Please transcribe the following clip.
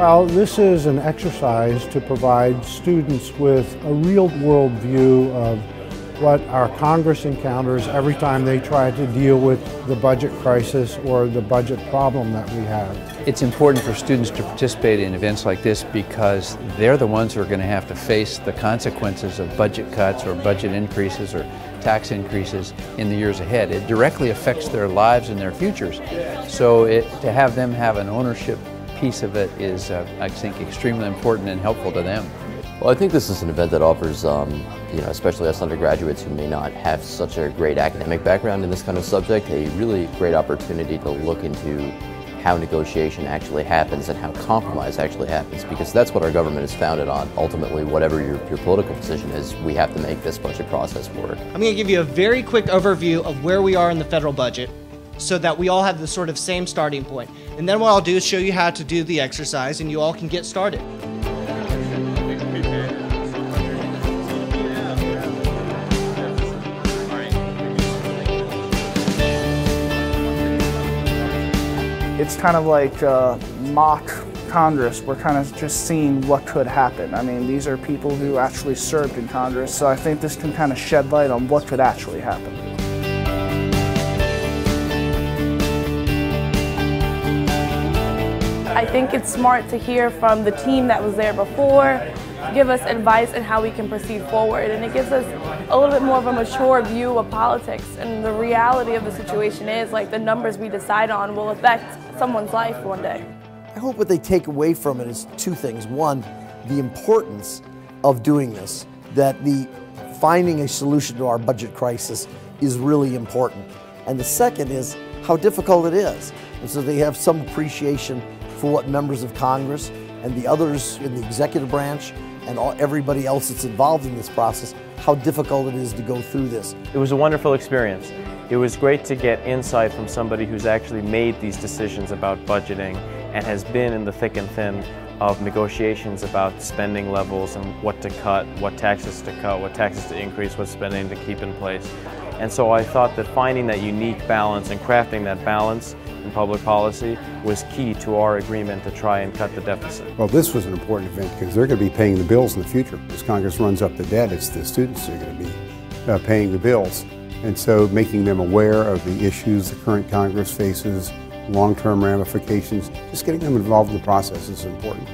Well, this is an exercise to provide students with a real-world view of what our Congress encounters every time they try to deal with the budget crisis or the budget problem that we have. It's important for students to participate in events like this because they're the ones who are going to have to face the consequences of budget cuts or budget increases or tax increases in the years ahead. It directly affects their lives and their futures. So to have them have an ownership piece of it is, I think, extremely important and helpful to them. Well, I think this is an event that offers, especially us undergraduates who may not have such a great academic background in this kind of subject, a really great opportunity to look into how negotiation actually happens and how compromise actually happens, because that's what our government is founded on. Ultimately, whatever your political position is, we have to make this budget process work. I'm going to give you a very quick overview of where we are in the federal budget so that we all have the sort of same starting point. And then what I'll do is show you how to do the exercise and you all can get started. It's kind of like mock Congress. We're kind of just seeing what could happen. I mean, these are people who actually served in Congress, so I think this can kind of shed light on what could actually happen. I think it's smart to hear from the team that was there before, give us advice on how we can proceed forward, and it gives us a little bit more of a mature view of politics. And the reality of the situation is, like, the numbers we decide on will affect someone's life one day. I hope what they take away from it is two things. One, the importance of doing this, that finding a solution to our budget crisis is really important. And the second is how difficult it is. And so they have some appreciation for what members of Congress and the others in the executive branch and everybody else that's involved in this process, how difficult it is to go through this. It was a wonderful experience. It was great to get insight from somebody who's actually made these decisions about budgeting and has been in the thick and thin of negotiations about spending levels and what to cut, what taxes to cut, what taxes to increase, what spending to keep in place. And so I thought that finding that unique balance and crafting that balance in public policy was key to our agreement to try and cut the deficit. Well, this was an important event because they're going to be paying the bills in the future. As Congress runs up the debt, it's the students who are going to be paying the bills. And so making them aware of the issues the current Congress faces, long-term ramifications, just getting them involved in the process is important.